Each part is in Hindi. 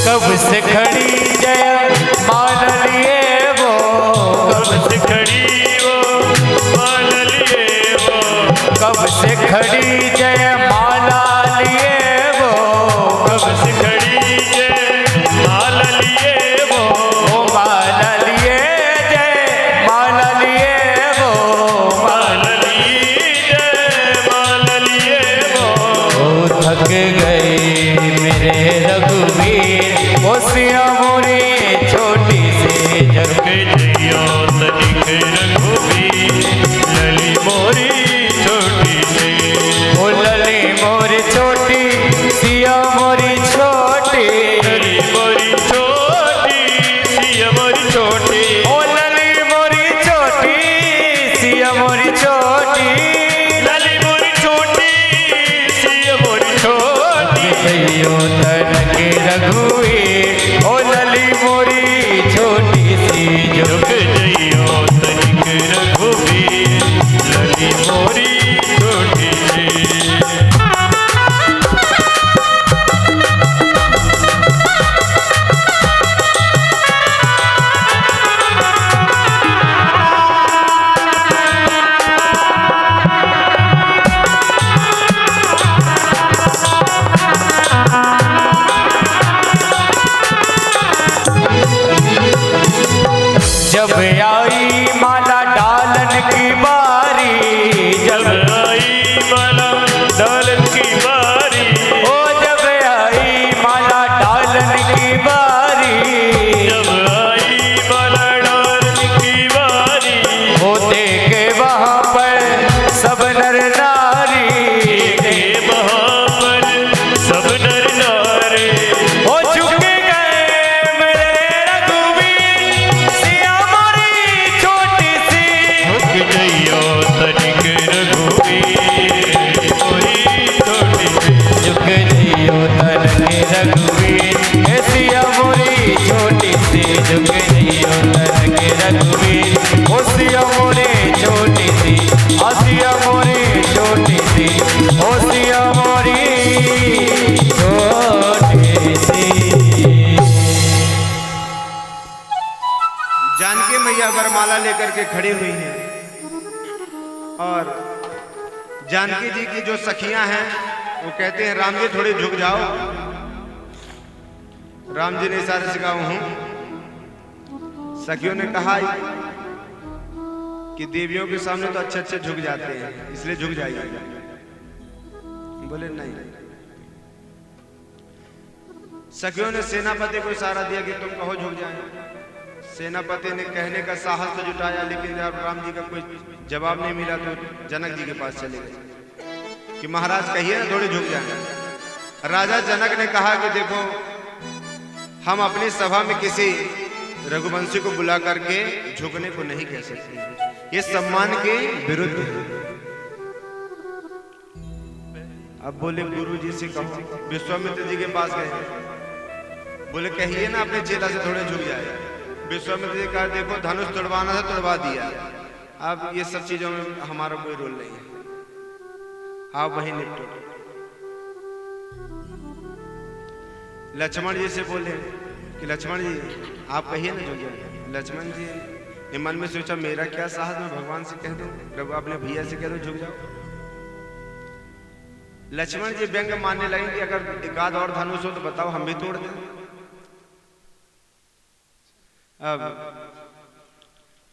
कब से खड़ी जय मान लिए वो, कब से खड़ी वो मान लिए वो, कब से खड़ी जय माला लिए वो, कब से खड़ी जय माला लिए वो, माला लिए जय माला लिए वो, माला लिए जय माला लिए वो। थक गए मेरे रघुवीर, ओ सिया मोरी छोटी सी जग जइयो तनिक रघुवीर, लली मोरी छोटी सी, ओ लली मोरी छोटी सिया मोरी छोटी, लली मोरी छोटी सिया मोरी छोटी, ओ लली मोरी छोटी सिया मोरी छोटी, लली मोरी छोटी सिया मोरी छोटी। जइयो तनक रघुवीर, ओ लली मोरी छोटी सी झुक जइयो तनिक रघुवीर, लली मोरी छोटी सी। जब आई माला डालन की बारी, जब आई माला डालन की बारी, ओ जब आई माला डालन की बारी, जब आई माला डालन की बारी, होते के वहाँ पर सब नर नारी, के वहाँ पर सब नर नारी, ओ झुके गए मेरे रघुवीर, सिया मोरी छोटी सी, झुक जइयो तनिक रघुवीर, मोरी छोटी सी। झुक जइयो तनक रघुवीर, ए सिया मोरी छोटी सी, झुक जइयो तनक रघुवीर, ओ सिया मोरी छोटी सी, आ सिया मोरी छोटी सी, ओ सिया मोरी छोटी सी। जानकी मैया वरमाला लेकर के खड़ी हुई हैं और जानकी जी की जो सखियां हैं वो कहते हैं राम जी थोड़ी झुक जाओ। राम जी ने इशारे से कहा हूं। सखियों ने कहा कि देवियों के सामने तो अच्छे अच्छे झुक जाते हैं, इसलिए झुक जाइए। बोले नहीं। सखियों ने सेनापति को इशारा दिया कि तुम कहो झुक जाए। सेनापति ने कहने का साहस तो जुटाया, लेकिन जब राम जी का कोई जवाब नहीं मिला तो जनक जी के पास चले गए कि महाराज कहिए ना थोड़ी झुक जाए। राजा जनक ने कहा कि देखो हम अपनी सभा में किसी रघुवंशी को बुला करके झुकने को नहीं कह सकते, ये सम्मान के विरुद्ध है। अब बोले गुरु जी से कहो। विश्वामित्र जी के पास गए, बोले कहिए ना अपने चेला से थोड़े झुक जाए। विश्वामित्र जी कहा देखो धनुष तोड़वाना था तोड़वा दिया, अब ये सब चीजों में हमारा कोई रोल नहीं है, आप वहीं निपटो। लक्ष्मण जी से बोले कि लक्ष्मण जी आप कहिए ना झुक जाए। लक्ष्मण जी ने मन में सोचा मेरा क्या साहस, मैं भगवान से कह दूं, प्रभु अपने भैया से कह दो झुक जाओ। लक्ष्मण जी व्यंग मानने लगे कि अगर एक आध और धनुष हो तो बताओ हम भी तोड़ दें। अब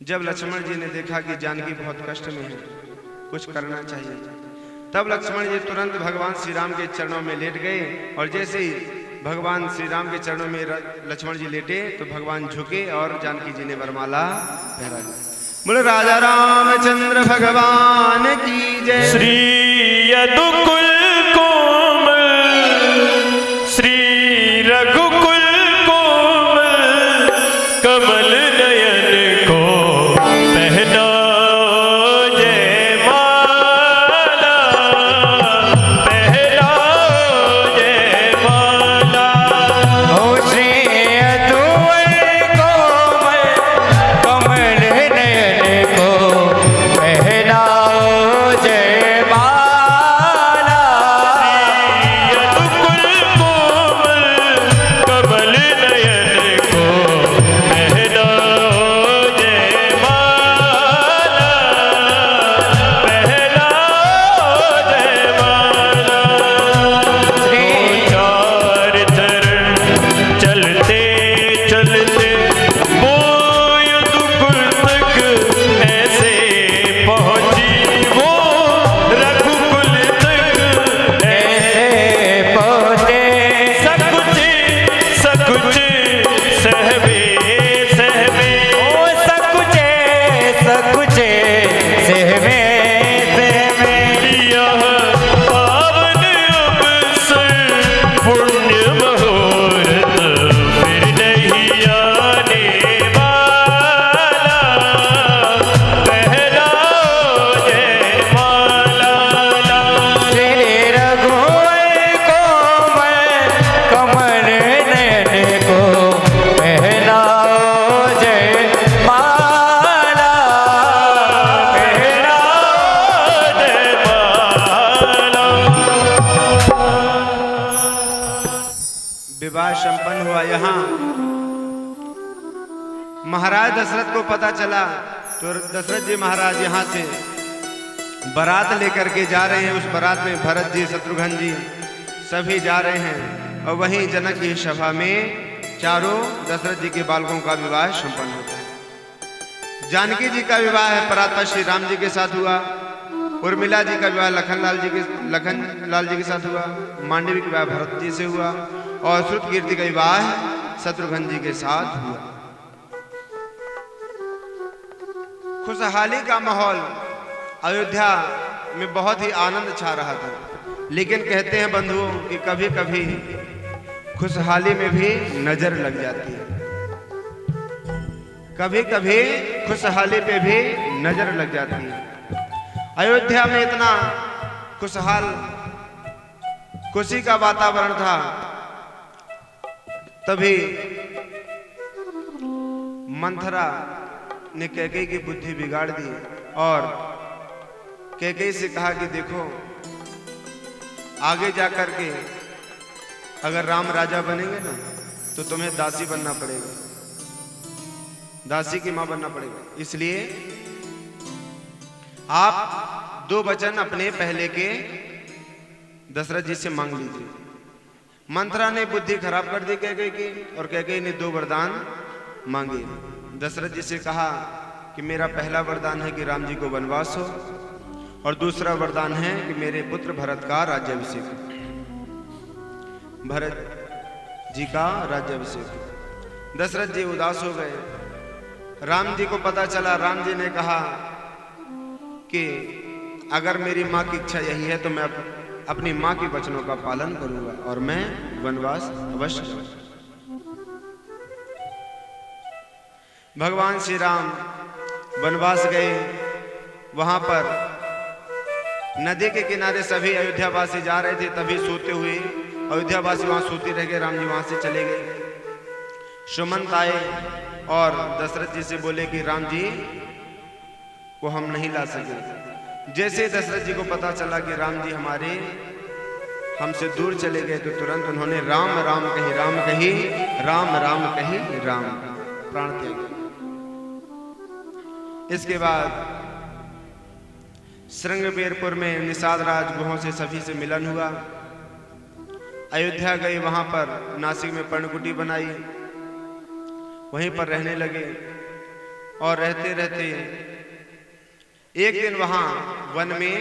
जब लक्ष्मण जी ने देखा कि जानकी बहुत कष्ट में है, कुछ करना चाहिए, तब लक्ष्मण जी तुरंत भगवान श्री राम के चरणों में लेट गए। और जैसे ही भगवान श्री राम के चरणों में लक्ष्मण जी लेटे तो भगवान झुके और जानकी जी ने वरमाला पहरा दी। बोले राजा रामचंद्र भगवान की जय। श्री यदुकुल कोमल, श्री रघुकुल कोमल, कमल नयन को पहना जयमाला, पहना जयमाला। ओ श्री यदुकुल कोमल, कमल नयन को पहनाओ जयमाला। यदुकुल कोमल, कमल विवाह संपन्न हुआ। यहाँ महाराज दशरथ को पता चला तो दशरथ जी महाराज यहाँ से बारात लेकर के जा रहे हैं। उस बारात में भरत जी, शत्रुघ्न जी सभी जा रहे हैं और वहीं जनक की सभा में चारों दशरथ जी के बालकों का विवाह संपन्न होता है। जानकी जी का विवाह है परात्पर श्री राम जी के साथ हुआ। उर्मिला जी का विवाह लखन लाल जी के साथ हुआ। मांडवी का विवाह भरत जी से हुआ और श्रुतकीर्ति का विवाह शत्रुघ्न जी के साथ हुआ। खुशहाली का माहौल अयोध्या में बहुत ही आनंद छा रहा था। लेकिन कहते हैं बंधुओं कि कभी कभी खुशहाली में भी नजर लग जाती है। कभी कभी खुशहाली पे भी नजर लग जाती है। अयोध्या में इतना खुशहाल खुशी का वातावरण था, तभी मंथरा ने कैकेयी की बुद्धि बिगाड़ दी और कैकेयी से कहा कि देखो आगे जाकर के अगर राम राजा बनेंगे ना तो तुम्हें दासी बनना पड़ेगा, दासी की मां बनना पड़ेगा। इसलिए आप 2 वचन अपने पहले के दशरथ जी से मांग लीजिए। मंथरा ने बुद्धि खराब कर दी कैकेयी की और कैकेयी ने 2 वरदान मांगे। दशरथ जी से कहा कि मेरा पहला वरदान है कि राम जी को वनवास हो और दूसरा वरदान है कि मेरे पुत्र भरत का राज्याभिषेक, भरत जी का राज्याभिषेक। दशरथ जी उदास हो गए। राम जी को पता चला। राम जी ने कहा कि अगर मेरी माँ की इच्छा यही है तो मैं अपनी माँ के वचनों का पालन करूंगा और मैं वनवास अवश्य करूंगा। भगवान श्री राम वनवास गए। वहां पर नदी के किनारे सभी अयोध्यावासी जा रहे थे, तभी सोते हुए अयोध्यावासी वहां सोते रह गए। राम जी वहां से चले गए। सुमंत आए और दशरथ जी से बोले कि राम जी को हम नहीं ला सके। जैसे दशरथ जी को पता चला कि राम जी हमारे हमसे दूर चले गए तो तुरंत उन्होंने राम राम कही, राम कही, राम राम कही, राम प्राण त्याग। इसके बाद श्रृंगबेरपुर में निषाद राज गुहों से सभी से मिलन हुआ। अयोध्या गए, वहां पर नासिक में पर्णकुटी बनाई, वहीं पर रहने लगे और रहते रहते एक दिन वहां वन में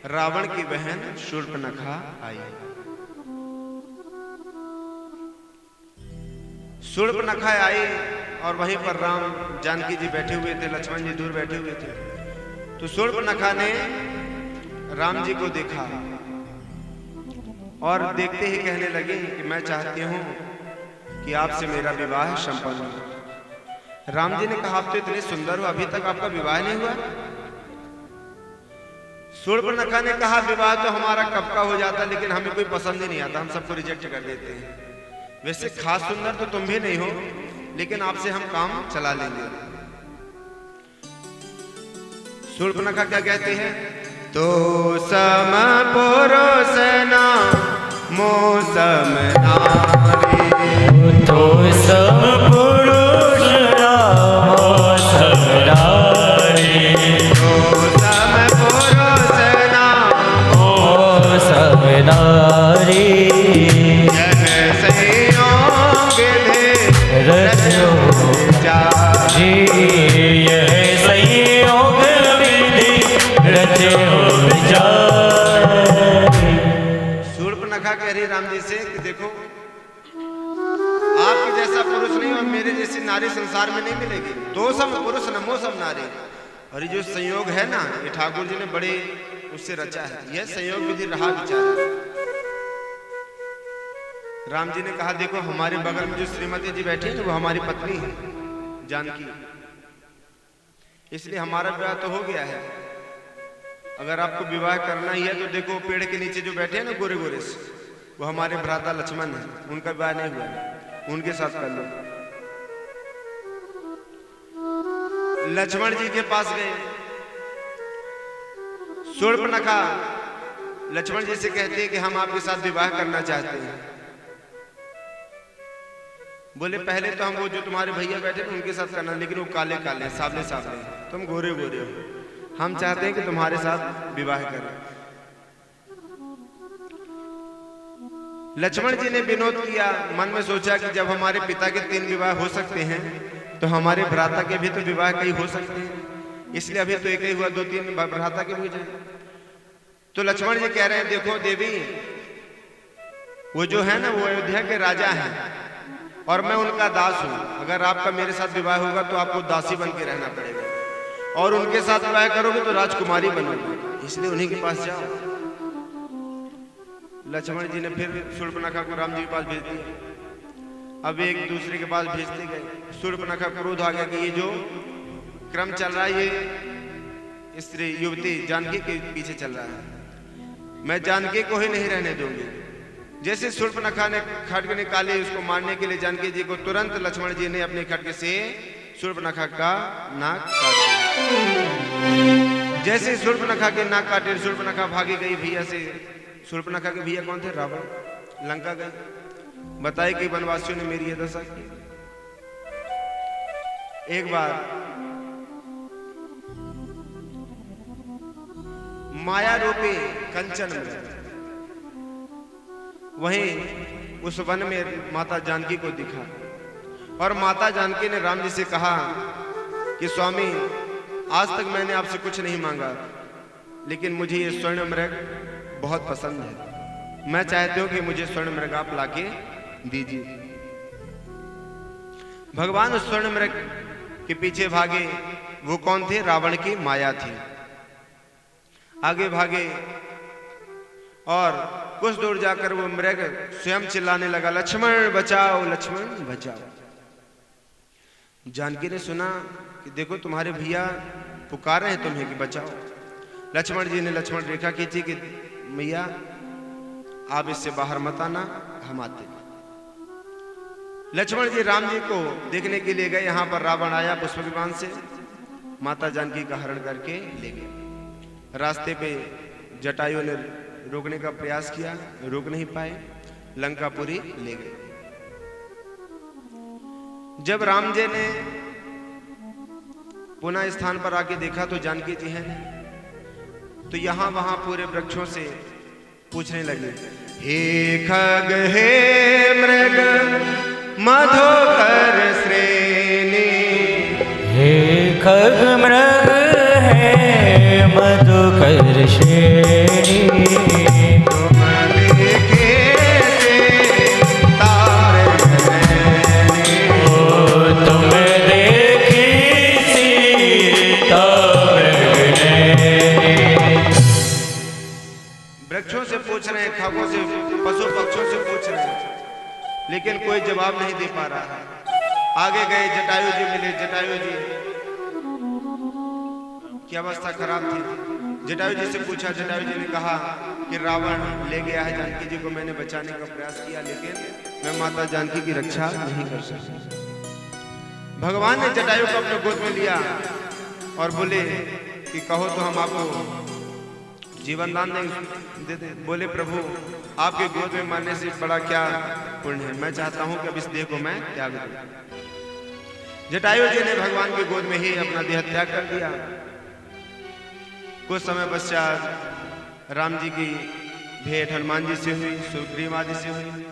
रावण की बहन शूर्पणखा आई। शूर्पणखा आई और वहीं पर राम जानकी जी बैठे हुए थे, लक्ष्मण जी दूर बैठे हुए थे। तो शूर्पणखा ने राम जी को देखा और देखते ही कहने लगे कि मैं चाहती हूं कि आपसे मेरा विवाह संपन्न हो। राम जी ने कहा आप तो इतने सुंदर हो, अभी तक आपका विवाह नहीं हुआ। शूर्पणखा ने कहा विवाह तो हमारा कब का हो जाता, लेकिन हमें कोई पसंद ही नहीं आता, हम सबको रिजेक्ट कर देते हैं। वैसे खास सुंदर तो तुम भी नहीं हो, लेकिन आपसे हम काम चला लेंगे। शूर्पणखा क्या कहते हैं? तो सम पुरुष ना मौसम नारी, तो सम पुरुष ना मौसम नारी, तो सम पुरुष ना मौसम नारी, यह संयोग है रचो जारी, यह संयोग विधि रचे हो जाए। शूर्पणखा कह रही राम जी से कि देखो आपके जैसा पुरुष नहीं और मेरे जैसी नारी संसार में नहीं मिलेगी। तो सम पुरुष नमो सम नारी। और ये जो संयोग है ना, ये ठाकुर जी ने बड़े उससे रचा है। यह संयोग विधि रहा विचार। राम जी ने कहा देखो हमारे बगल में जो श्रीमती जी बैठी है वो हमारी पत्नी है जानकी, इसलिए हमारा विवाह तो हो गया है। अगर आपको विवाह करना ही है तो देखो पेड़ के नीचे जो बैठे हैं ना गोरे गोरे से, वो हमारे भ्राता लक्ष्मण है, उनका विवाह नहीं हुआ, उनके साथ कर लो। लक्ष्मण जी के पास गए। शूर्पणखा लक्ष्मण जी से कहते हैं कि हम आपके साथ विवाह करना चाहते हैं। बोले पहले तो हम वो जो तुम्हारे भैया बैठे थे उनके साथ करना, लेकिन वो काले काले सावले सावले, तुम गोरे गोरे हो, हम चाहते हैं कि तुम्हारे साथ विवाह करें। लक्ष्मण जी ने विनोद किया, मन में सोचा कि जब हमारे पिता के 3 विवाह हो सकते हैं तो हमारे भ्राता के भी तो विवाह कई हो सकते हैं, इसलिए अभी तो एक ही हुआ, 2-3 भ्राता के भी जाए। तो लक्ष्मण जी कह रहे हैं देखो देवी, वो जो है ना वो अयोध्या के राजा हैं और मैं उनका दास हूं, अगर आपका मेरे साथ विवाह होगा तो आपको दासी बन के रहना पड़ेगा, और उनके साथ विवाह करोगे तो राजकुमारी बनोगे, इसलिए उन्हीं के पास जाओ। लक्ष्मण जी ने फिर शूर्पणखा को राम जी के पास भेज दिया। अब एक दूसरे के पास भेजते गए। शूर्पणखा क्रोध आ गया कि ये जो क्रम चल रहा है ये स्त्री युवती जानकी के पीछे चल रहा है, मैं जानकी को ही नहीं रहने दूंगी। जैसे शूर्पणखा ने खड्ग निकाले उसको मारने के लिए जानकी जी को, तुरंत लक्ष्मण जी ने अपने खड्ग से शूर्पणखा का नाक काट दिया। जैसे शूर्पणखा के नाक काटे, शूर्पणखा भागी गई भैया से। शूर्पणखा के भैया कौन थे? रावण। लंका गए, बताए कि वनवासियों ने मेरी ये दशा की। एक बार माया रूपी कंचन में वहीं उस वन में माता जानकी को दिखा, और माता जानकी ने राम जी से कहा कि स्वामी आज तक मैंने आपसे कुछ नहीं मांगा, लेकिन मुझे ये स्वर्ण मृग बहुत पसंद है, मैं चाहती हूं कि मुझे स्वर्ण मृग आप लाके दीजिए। भगवान उस स्वर्ण मृग के पीछे भागे। वो कौन थे? रावण की माया थी। आगे भागे और कुछ दूर जाकर वो मृग स्वयं चिल्लाने लगा, लक्ष्मण बचाओ, लक्ष्मण बचाओ। जानकी ने सुना कि देखो तुम्हारे भैया पुकार रहे हैं तुम्हें कि बचाओ। लक्ष्मण जी ने लक्ष्मण रेखा खींची कि मैया आप इससे बाहर मत आना, हम आते। लक्ष्मण जी राम जी को देखने के लिए गए। यहां पर रावण आया पुष्प विमान से, माता जानकी का हरण करके ले गए। रास्ते पे जटायु ने रोकने का प्रयास किया, रोक नहीं पाए, लंकापुरी ले गए। जब राम जी ने पुनः स्थान पर आके देखा तो जानकी जी हैं, तो यहां वहां पूरे वृक्षों से पूछने लगे, हे खग हे मृग मधुकर श्रेणी, हे खग मृग है मधुकर श्रेणी, तुम देखे से तारे ओ तुम देखी सीता वृक्षों से पूछ रहे हैं, खाकों से, पशु पक्षियों से पूछ रहे हैं, लेकिन कोई जवाब नहीं दे पा रहा है। आगे गए, जटायु जी मिले। जटायु जी की अवस्था खराब थी। जटायु जी से पूछा, जटायु जी ने कहा कि रावण ले गया है जानकी जी को, मैंने बचाने का प्रयास किया लेकिन मैं माता जानकी की रक्षा नहीं कर सका। भगवान ने जटायु को अपने गोद में लिया और बोले कि कहो तो हम आपको जीवन दान नहीं देते। बोले प्रभु आपके गोद में मरने से बड़ा क्या पुण्य है, मैं चाहता हूं कि अब इस देह को मैं त्याग दूं। जटायु जी ने भगवान के गोद में ही अपना देह त्याग कर दिया। कुछ समय पश्चात राम जी की भेंट हनुमान जी से हुई, सुग्रीव आदि से हुई।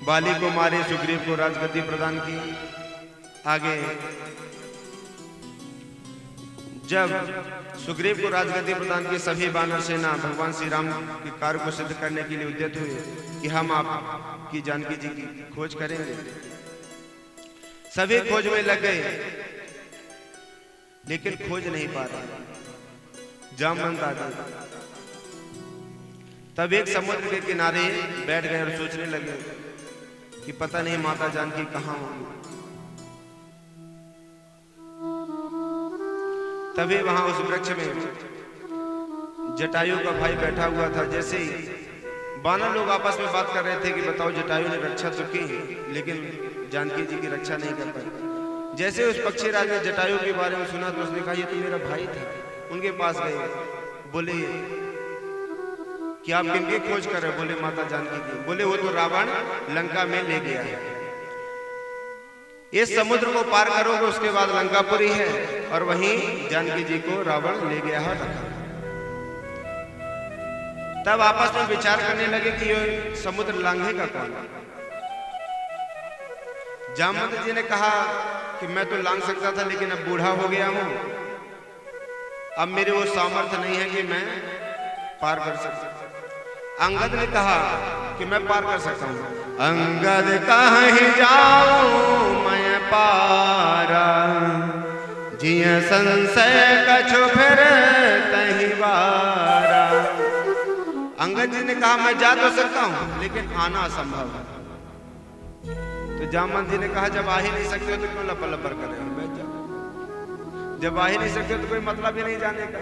बाली को मारे, सुग्रीव को राजगद्दी प्रदान की। आगे जब सुग्रीव को राजगद्दी प्रदान की, सभी वानर सेना भगवान श्री राम के कार्य को सिद्ध करने के लिए उद्यत हुए कि हम आपकी जानकी जी की खोज करेंगे। सभी खोज में लग गए लेकिन खोज नहीं पा रहे। जामवंत आ गए। तब एक समुद्र के किनारे बैठ गए और सोचने लगे कि पता नहीं माता जानकी कहां होंगी। तभी वहां उस वृक्ष में जटायु का भाई बैठा हुआ था। जैसे ही वानर लोग आपस में बात कर रहे थे कि बताओ जटायु ने रक्षा तो की लेकिन जानकी जी की रक्षा नहीं कर पाई। जैसे उस पक्षी राज ने जटायु के बारे में सुना तो उसने कहा ये तो मेरा भाई था। उनके पास गए, बोले कि आप किनकी खोज कर रहे हो? बोले माता जानकी की। बोले वो तो रावण लंका में ले गया है, इस समुद्र को पार करोगे उसके बाद लंकापुरी है, और वहीं जानकी जी को रावण ले गया है रखा। तब आपस में विचार करने लगे कि ये समुद्र लांघेगा कौन? जामवंत जी ने कहा कि मैं तो लांघ सकता था, लेकिन अब बूढ़ा हो गया हूं, अब मेरे वो सामर्थ्य नहीं है कि मैं पार कर सकता। अंगद ने कहा कि मैं पार कर सकता हूं। अंगद कहीं जाऊं मैं पारा, जिया संशय कछु फिर तहीं बारा। अंगद जी ने कहा मैं जा तो सकता हूं, लेकिन आना असंभव है। तो जामवंत जी ने कहा जब आ ही नहीं सकते हो तो क्यों लपर लपर कर रहे हो, बैठ जाओ। जब आ ही नहीं सकते तो कोई मतलब ही नहीं जाने का।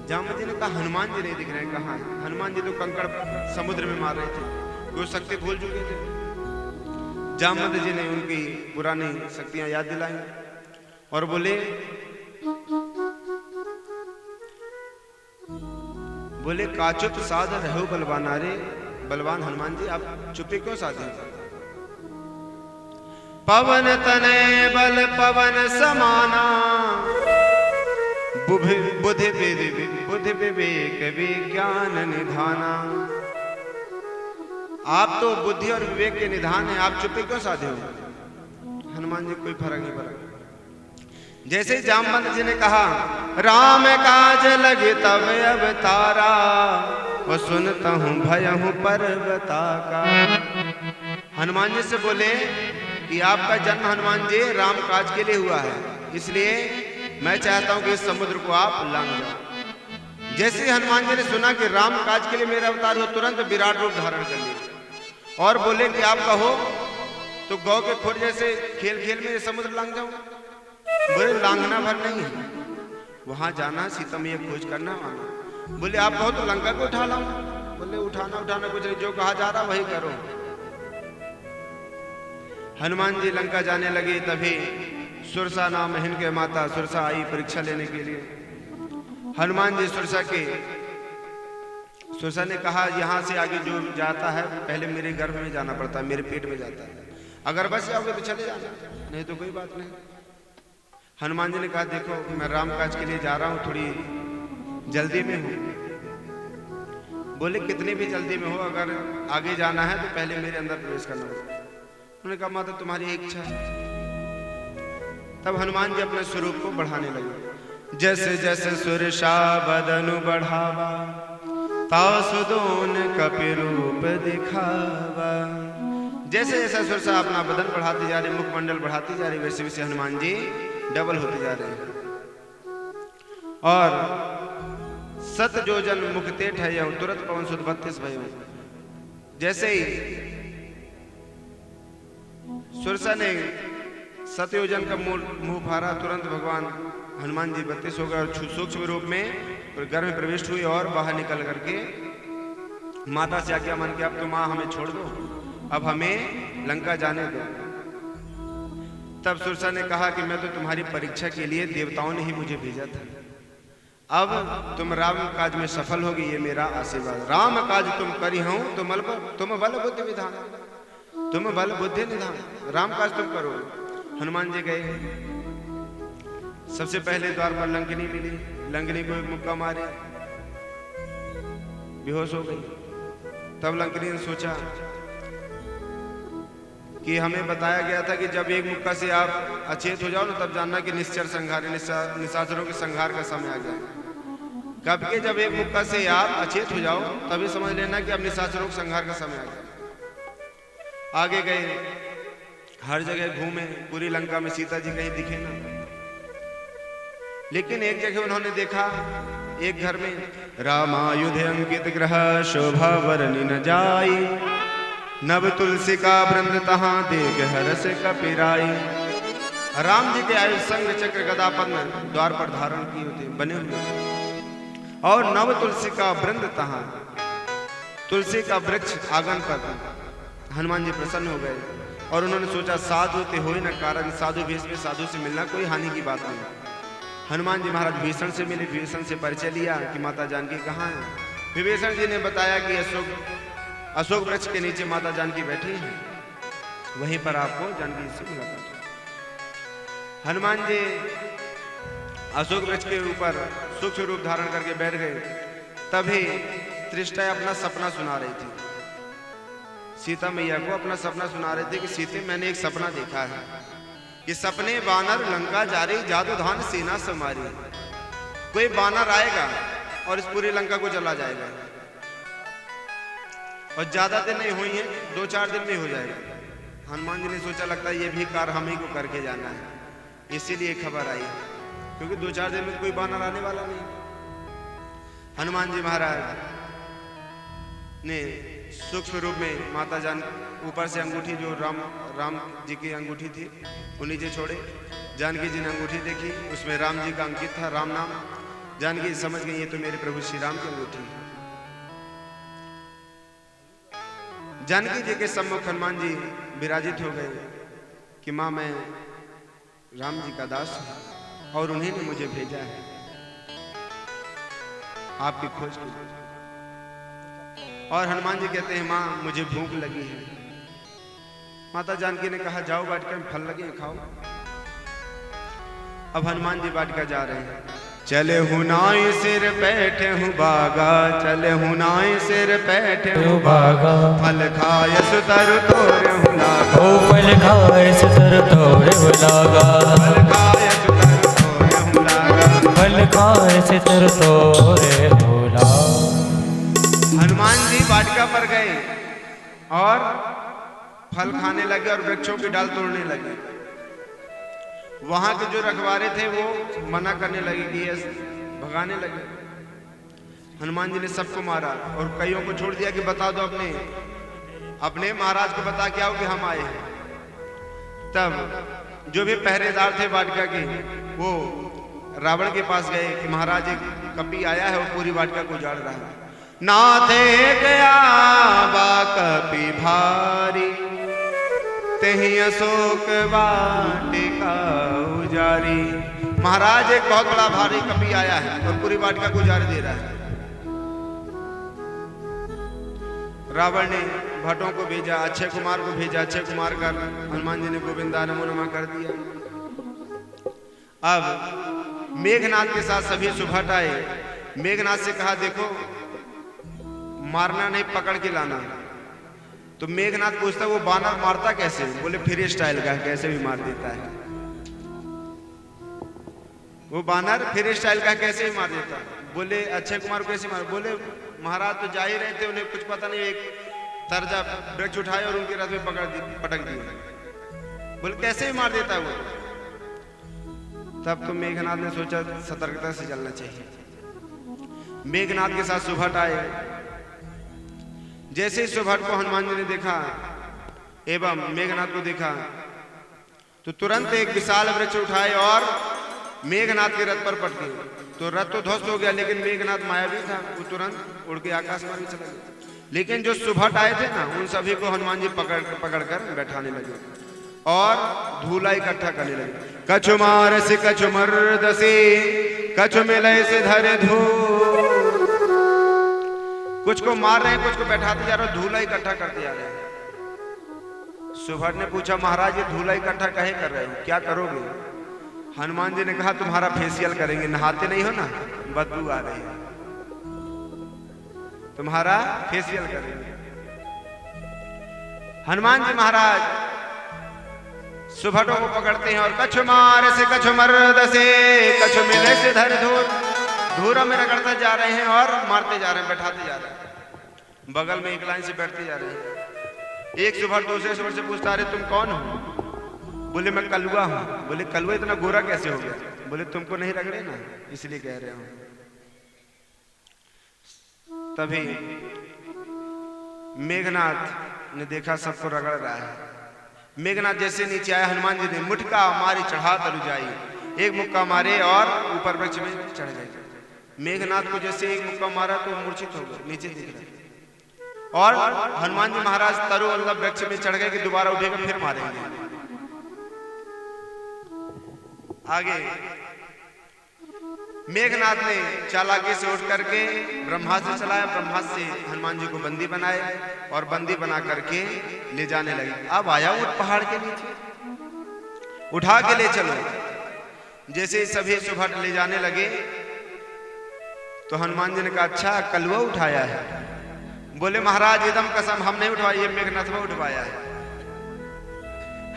जामवंत जी ने कहा हनुमान जी नहीं दिख रहे हैं, कहाँ हैं? हनुमान जी तो कंकड़ समुद्र में मार रहे थे, वो शक्ति भूल चुके थे। जामवंत जी ने उनकी पुरानी शक्तियां याद दिलाई और बोले काचुत साध रहो बलवाना रे। बलवान हनुमान जी आप चुप्पी क्यों साधे? पवन तने बल पवन समाना, बुद्धि विवेक विज्ञान निधाना। आप तो बुद्धि और विवेक के निधान हैं, आप चुप्पी क्यों साधे हो? हनुमान जी कोई फर्क नहीं पड़ा। जैसे ही जामवंत जी ने कहा राम काज लगे तब अवतारा, वो सुनता हूं भयहु पर्वता का। हनुमान जी से बोले कि आपका जन्म हनुमान जी राम काज के लिए हुआ है, इसलिए मैं चाहता हूं कि इस समुद्र को आप लांघ जाओ। जैसे ही हनुमान जी ने सुना कि राम काज के लिए मेरा अवतार हो, तुरंत विराट रूप धारण कर लिया और बोले कि आप कहो तो गौ के खुर जैसे खेल खेल में ये समुद्र लांघ जाऊं। बोले लांघना भर नहीं है, वहां जाना, सीता मैया खोज करना आना। बोले आप कहो तो लंका को उठा लाऊं। बोले उठाना कुछ नहीं, जो कहा जा रहा वही करो। हनुमान जी लंका जाने लगे, तभी सुरसा नाम है इनके माता सुरसा आई परीक्षा लेने के लिए। हनुमान जी सुरसा ने कहा यहाँ से आगे जो जाता है पहले मेरे गर्भ में जाना पड़ता है, मेरे पेट में जाता है, अगर बस जाओगे तो चले जाना, नहीं तो कोई बात नहीं। हनुमान जी ने कहा देखो मैं राम काज के लिए जा रहा हूँ, थोड़ी जल्दी में हूँ। बोले कितनी भी जल्दी में हो, अगर आगे जाना है तो पहले मेरे अंदर प्रवेश करना होगा। उन्होंने कहा माता तुम्हारी इच्छा है। तब हनुमान जी अपने स्वरूप को बढ़ाने लगे। जैसे जैसे सुरसा बदनु बढ़ावा, ताव सुदोन कपि रूप दिखावा। जैसे जैसे सुरसा अपना बदन बढ़ाती जा रही, मुखमंडल बढ़ाती जा रही, वैसे वैसे हनुमान जी डबल होते जा रहे हैं। और सत जो जन मुखते ठहयो, तुरंत पवन सुत 32 भयो। जैसे ही सुरसा ने सतयोजन का मुंह फाड़ा, तुरंत भगवान हनुमान जी 32 हो गए और सूक्ष्म रूप में घर में प्रविष्ट हुई और बाहर निकल करके माता से आज्ञा मान के अब तो माँ हमें छोड़ दो, अब हमें लंका जाने दो। तब सुरसा ने कहा कि मैं तो तुम्हारी परीक्षा के लिए देवताओं ने ही मुझे भेजा था, अब तुम राम काज में सफल होगी, ये मेरा आशीर्वाद। राम काज तुम करी हूं तुम बल बुद्धि विधान, तुम बल बुद्धि निधान, राम काज तुम करो। हनुमान जी गए, सबसे पहले द्वार पर लंकिनी मिली, लंकिनी को एक मुक्का मारे, बेहोश हो गई। तब लंकिनी ने सोचा कि हमें बताया गया था कि जब एक मुक्का से आप अचेत हो जाओ ना, तब जानना कि निश्चर संहार निशाचरों के संहार का समय आ गया। कब के जब एक मुक्का से आप अचेत हो जाओ तभी समझ लेना कि अब निशाचरों के संहार का समय आ गया। आगे गए, हर जगह घूमे, पूरी लंका में सीता जी कहीं दिखे ना, लेकिन एक जगह उन्होंने देखा, एक घर में रामायुध अंकित ग्रह शोभा वरनी न जाई, नव तुलसी का वृंद तहां देख हरस कपिराई। राम जी के आयु संग चक्र गदा पद्म द्वार पर धारण किए होते बने हुए, और नव तुलसी का वृंद तहां, तुलसी का वृक्ष आंगन पर हनुमान जी प्रसन्न हो गए और उन्होंने सोचा साधु ते होए न कारण, साधु भेष में साधु से मिलना कोई हानि की बात नहीं। हनुमान जी महाराज भीषण से मिले, भीषण से परिचय लिया कि माता जानकी कहाँ है। विभीषण जी ने बताया कि अशोक वृक्ष के नीचे माता जानकी बैठी हैं, वहीं पर आपको जानकी से मुलाकात हो। हनुमान जी अशोक वृक्ष के ऊपर सूक्ष्म रूप धारण करके बैठ गए। तभी त्रिष्टा अपना सपना सुना रही थी, सीता मैया को अपना सपना सुना रहे थे कि सीते मैंने एक सपना देखा है कि सपने बानर लंका जा रही जादूधान सेना समारी। कोई बानर आएगा और इस पूरी लंका को चला जाएगा, और ज्यादा दिन नहीं हुई है, 2-4 दिन में हो जाएगा। हनुमान जी ने सोचा लगता है ये भी कार्य हम ही को करके जाना है, इसीलिए खबर आई, क्योंकि 2-4 दिन में कोई बानर आने वाला नहीं। हनुमान जी महाराज ने सूक्ष्म रूप में माता जान ऊपर से अंगूठी जो राम जी की अंगूठी थी वो नीचे छोड़े। जानकी जी ने अंगूठी देखी, उसमें राम जी का अंकित था, राम नाम। जानकी समझ गई ये तो मेरे प्रभु श्री राम की अंगूठी है। जानकी जी के सम्मुख हनुमान जी विराजित हो गए कि माँ मैं राम जी का दास हूं और उन्हीं ने मुझे भेजा है आपकी खोज के लिए। और हनुमान जी कहते हैं माँ मुझे भूख लगी है। माता जानकी ने कहा जाओ वाटिका में फल लगे खाओ। अब हनुमान जी वाटिका जा रहे हैं। चले हुनाई सिर बैठे हूँ बागा, चले हुनाई सिर बैठे हूँ बागा, फल खाए सुतर तोरे हूँ लागा, ओ फल खाए सुतर तोरे हूँ लागा, फल खाए सुतर तोरे हूँ लागा, फल खाए सुतर तोरे हूँ लागा। हनुमान जी वाटिका पर गए और फल खाने लगे और वृक्षों की डाल तोड़ने लगे। वहां के जो रखवारे थे वो मना करने लगे कि ये भगाने लगे। हनुमान जी ने सबको मारा और कईयों को छोड़ दिया कि बता दो अपने महाराज को बता के आओ कि हम आए हैं। तब जो भी पहरेदार थे वाटिका के वो रावण के पास गए कि महाराज एक कपी आया है, वो पूरी वाटिका को उजाड़ रहा है। नाथे गया बा कपि भारी, तेहि अशोक वाटिका उजारी। महाराज एक बहुत बड़ा भारी कपि आया है और पूरी वाटिका को उजाड़ दे रहा है। रावण ने भट्टों को भेजा, अक्षय कुमार को भेजा। अक्षय कुमार का हनुमान जी ने गोविंदा नमो नमः कर दिया। अब मेघनाथ के साथ सभी सुभट आए। मेघनाथ से कहा देखो मारना नहीं पकड़ के लाना। तो मेघनाथ पूछता वो बानर मारता कैसे? बोले फ्री स्टाइल का, कैसे भी मार देता है वो बानर, फ्री स्टाइल का कैसे भी मार देता है। बोले अक्षय कुमार को कैसे मार? बोले महाराज तो जा ही रहे थे, उन्हें कुछ पता नहीं, एक तरजा वृक्ष उठाए और उनके रथ में पटक दिए। बोले कैसे भी मार देता है वो। तब तो मेघनाथ ने सोचा सतर्कता से चलना चाहिए। मेघनाथ के साथ सुभट आए। जैसे ही सुभट को हनुमान जी ने देखा एवं मेघनाथ को देखा तो तुरंत एक विशाल वृक्ष उठाए और मेघनाथ के रथ पर पट गए। तो रथ तो ध्वस्त हो गया, लेकिन मेघनाथ मायावी था, वो तुरंत उड़ के आकाश में चला गया। लेकिन जो सुभट आए थे ना, उन सभी को हनुमान जी पकड़कर बैठाने लगे और धूला इकट्ठा करने लगे। कछु मार से कछु मर्द से, कछु मिलय से धरे धूल। कुछ को मार रहे हैं, कुछ को बैठाते जा रहे हैं, धूला इकट्ठा करते जा रहे हैं। सुभट ने पूछा महाराज ये धूला इकट्ठा काहे कर रहे हो, क्या करोगे? हनुमान जी ने कहा तुम्हारा फेशियल करेंगे, नहाते नहीं हो ना, बदबू आ रही है, तुम्हारा फेशियल करेंगे। हनुमान जी महाराज सुभटों को पकड़ते हैं और कछु मार से कछु मर्द से, कछु मिले से धर धूल। धूरा में रगड़ते जा रहे हैं और मारते जा रहे हैं, बैठाते जा रहे हैं, बगल में एक लाइन से बैठते जा रहे हैं। एक सुभट दूसरे सुभट से पूछता अरे तुम कौन हो? बोले मैं कलुआ हूं। बोले कलुआ इतना गोरा कैसे हो गया? बोले तुमको नहीं रगड़े ना, इसलिए कह रहे हो। तभी मेघनाथ ने देखा सबको रगड़ रहा है। मेघनाथ जैसे नीचे आया, हनुमान जी ने मुठका मारी चढ़ा तरु जाई, एक मुक्का मारे और ऊपर वृक्ष में चढ़ गए। मेघनाथ को जैसे एक मुक्का मारा तो मूर्छित हो गए, नीचे दिख रहे। और हनुमान जी महाराज तरु मतलब वृक्ष में चढ़ गए कि दोबारा उठेगा फिर मारेंगे। आगे मेघनाथ ने चालाकी से उठ करके ब्रह्मास्त्र चलाया, ब्रह्मास्त्र से हनुमान जी को बंदी बनाए और बंदी बना करके ले जाने लगे। अब आया ऊंट पहाड़ के नीचे, उठा के ले चलो। जैसे सभी सुभट ले जाने लगे तो हनुमान जी ने कहा अच्छा कलवा उठाया है। बोले महाराज एकदम कसम हम नहीं उठवाया, ये मेघनाथ में उठवाया है,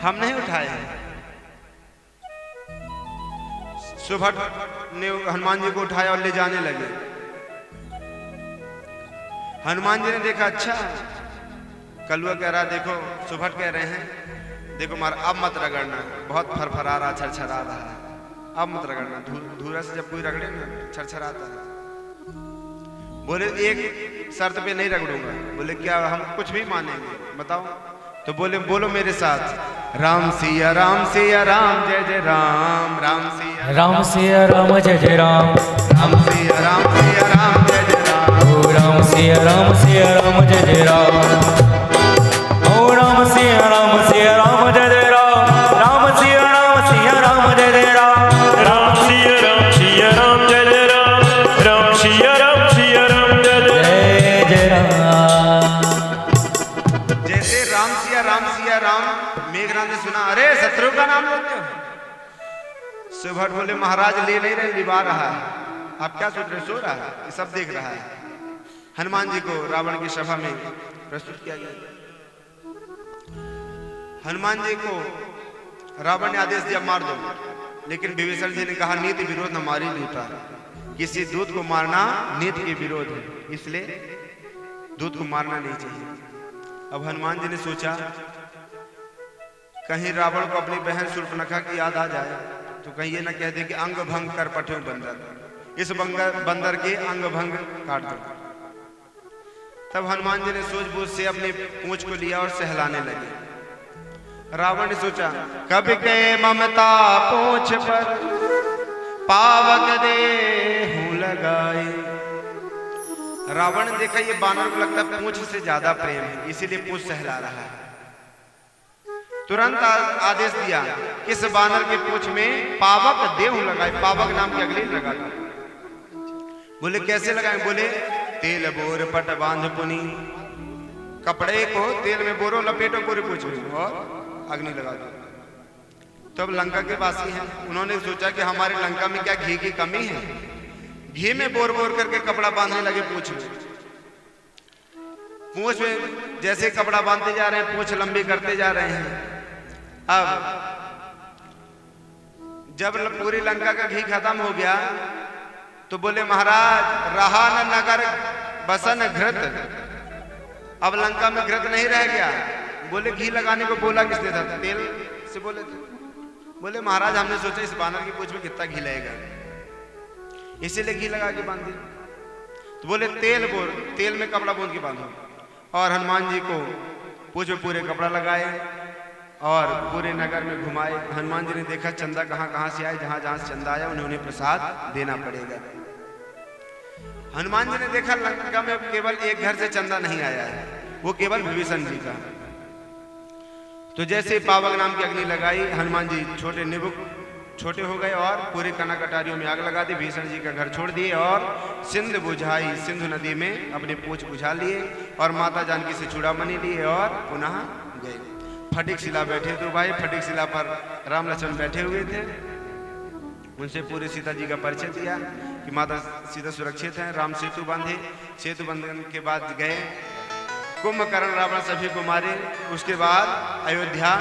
हम नहीं उठाए हैं। सुभट ने हनुमान जी को उठाया और ले जाने लगे। हनुमान जी ने देखा अच्छा कलवा कह रहा, देखो सुभट कह रहे हैं देखो महाराज अब मत रगड़ना, बहुत फरफरा रहा छरछरा रहा है, अब मत रगड़ना। धूरा से जब कोई रगड़े ना छरछराता है। बोले एक शर्त पे नहीं रगड़ूंगा। बोले क्या? हम कुछ भी मानेंगे, बताओ। तो बोले बोलो मेरे साथ, राम सिया राम जय जय राम, राम सिया राम सिया राम जय जय राम, राम सिया राम जय जय राम, ओ राम सिया राम जय जय राम, ओ राम सिया राम जय जय राम, राम सिया राम जय जय राम, राम सिया राम जय जय राम, राम सिया राम जय जय राम। जैसे राम सिया राम मेघनाथ ने सुना, अरे शत्रु का नाम लेते हो। सुभट बोले महाराज ले नहीं रहे, लिवा रहा है। आप क्या सोच रहे? सो रहा है, ये सब देख रहा है। हनुमान जी को रावण की सभा में प्रस्तुत किया गया। हनुमान जी को रावण ने आदेश दिया मार दो, लेकिन विभीषण जी ने कहा नीति विरोध न मारी दूता, किसी दूत को मारना नीति के विरोध है, इसलिए दूत को मारना नहीं चाहिए। अब हनुमान जी ने सोचा कहीं रावण को अपनी बहन शूर्पणखा की याद आ जाए तो कहीं ये ना कह दे कि अंग भंग कर पठो बंदर, इस बंदर के अंग भंग काट दो। तब हनुमान जी ने सूझबूझ से अपनी पूंछ को लिया और सहलाने लगे। रावण ने सोचा कभी के ममता पूंछ पर पावक दे हूं लगाए। रावण ने देखा ये बानर को लगता है पूंछ से ज्यादा प्रेम है, इसीलिए पूंछ सहला रहा है। तुरंत आदेश दिया इस बानर के पूंछ में पावक देहु लगाए, पावक नाम की अगली लगा दो। बोले कैसे लगाए? बोले तेल बोर पट बांध पुनी, कपड़े को तेल में बोरो लपेटो पूरे पूंछ में और अग्नि लगा दो। तब लंका के वासी हैं, उन्होंने सोचा कि हमारे लंका में क्या घी की कमी है, घी में बोर बोर करके कपड़ा बांधने लगे पूंछ में। पूंछ में जैसे कपड़ा बांधते जा रहे हैं, पूंछ लंबी करते जा रहे हैं। अब जब पूरी लंका का घी खत्म हो गया तो बोले महाराज रहा न नगर बसन घृत, अब लंका में घृत नहीं रह गया। बोले घी लगाने को बोला किसने था? तेल से बोले थे। बोले महाराज हमने सोचा इस बानर की पूंछ में कितना घी लगेगा, इसीलिए घी लगा के बांध दिया। तो बोले तेल बोल, तेल में कपड़ा बूंद के बांधो। और हनुमान जी को पूंछ में पूरे कपड़ा लगाए और पूरे नगर में घुमाए। हनुमान जी ने देखा चंदा कहां कहां से आए, जहां जहां से चंदा आया उन्हें प्रसाद देना पड़ेगा। हनुमान जी ने देखा लंका में केवल एक घर से चंदा नहीं आया है, वो केवल विभीषण जी का। तो जैसे पावक नाम की अग्नि लगाई, हनुमान जी छोटे हो गए और पूरे कनक कटारियों में आग लगा दी। भीषण जी का घर छोड़ दिए और सिंधु बुझाई, सिंधु नदी में अपने पूंछ बुझा लिए और माता जानकी से चूड़ामणि लिए और पुनः गए। फटिक शिला बैठे थे भाई, फटिक शिला पर राम लक्ष्मण बैठे हुए थे। उनसे पूरे सीता जी का परिचय दिया कि माता सीता सुरक्षित हैं। राम सेतु बांधे, सेतु बंधन के बाद गए कुंभकर्ण रावण सभी को मारे। उसके बाद अयोध्या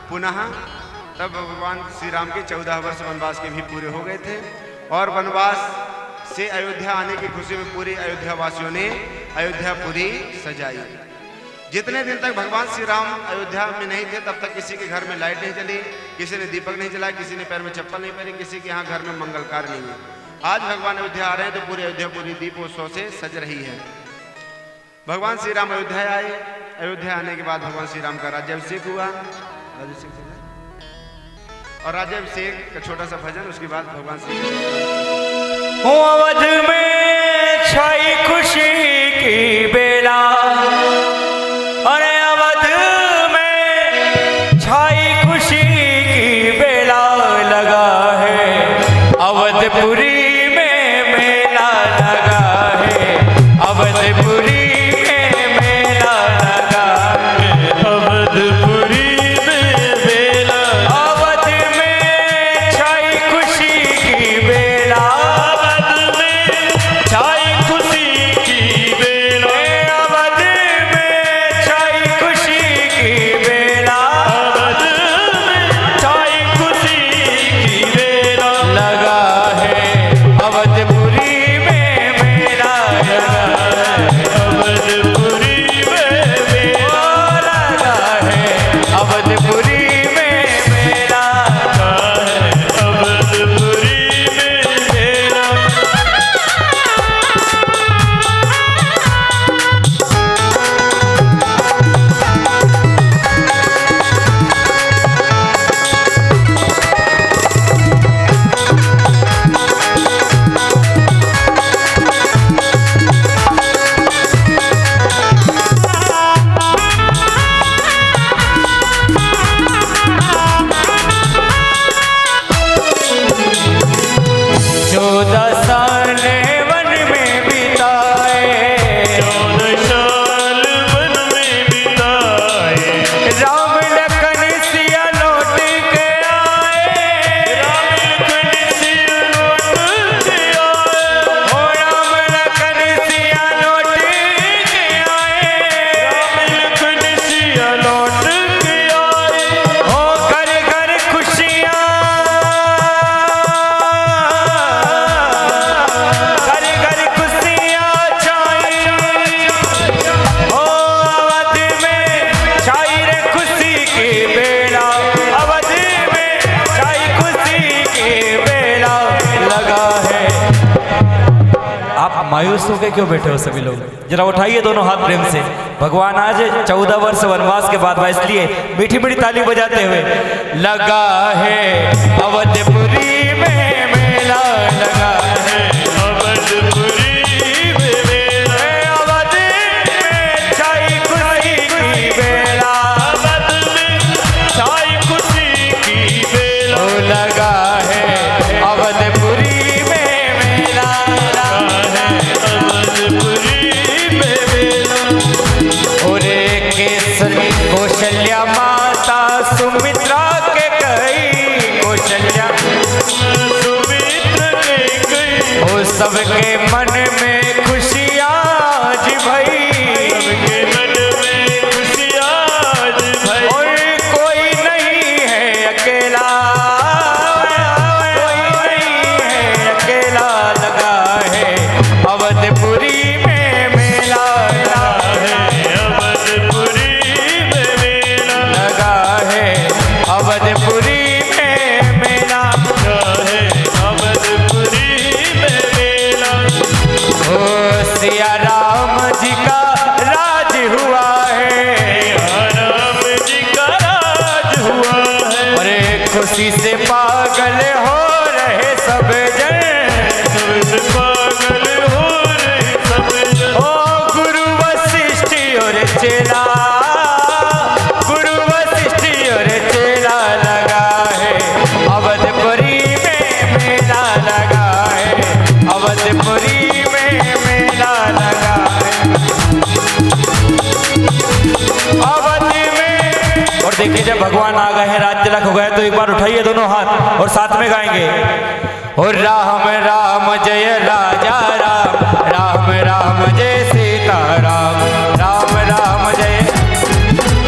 पुनः, तब भगवान श्री राम के 14 वर्ष वनवास के भी पूरे हो गए थे और वनवास से अयोध्या आने की खुशी में पूरी अयोध्या वासियों ने अयोध्यापुरी सजाई। जितने दिन तक भगवान श्री राम अयोध्या में नहीं थे तब तक किसी के घर में लाइट नहीं जली, किसी ने दीपक नहीं जलाया, किसी ने पैर में चप्पल नहीं पहनी, किसी के यहाँ घर में मंगल कार्य नहीं है। आज भगवान अयोध्या आ रहे हैं तो पूरी अयोध्या पूरी दीपोत्सव से सज रही है। भगवान श्री राम अयोध्या आए। अयोध्या आने के बाद भगवान श्री राम का राज्याभिषेक हुआ, और राज्याभिषेक का छोटा सा भजन, उसके बाद भगवान श्री अवध में छाई खुशी की बेला, अरे अवध में छाई खुशी की बेला लगा है अवधपुरी में मायूस होकर क्यों बैठे हो सभी लोग? जरा उठाइए दोनों हाथ प्रेम से। भगवान आज 14 वर्ष वनवास के बाद इसलिए मीठी मीठी ताली बजाते हुए, लगा है अवधपुरी में मेला, लगा है अवधपुरी में मेला, अवध में छाई खुशी की बेला, अवध में छाई खुशी की बेला, ओ लगा है अवधपुरी में मेला, अवधपुरी में मेला। और केसरी कौशल्या माता सुमित्रा के कई, कौशल्या सुमित्र के गई, ओ सबके मन में खुशियाँ आज भई, सबके मन में खुशियाँ आज भई। और कोई नहीं है अकेला, कोई नहीं है अकेला, लगा है अवधपुरी में मेला, अवधपुरी में मेला, लगा है अवधपुरी में मेला, है अवधपुरी में मेला। ओ सिया राम जी का राज हुआ है, राम जी का राज हुआ है, अरे खुशी से पागल हो रहे सब जन, सबसे पागल हो रहे सब जन। ओ गुरु वशिष्ठ और चेला, गुरु वशिष्ठ और चेला, लगा है अवधपुरी में मेला, लगा है अवधपुरी में मेला, लगा है अवध में। और देखिए जब भगवान आ गए हैं, राज तिलक हो गए, तो एक बार उठाइए दोनों हाथ और साथ में गाएंगे, और राम राम जय राजा राम, राम राम जय सीता राम, राम राम जय,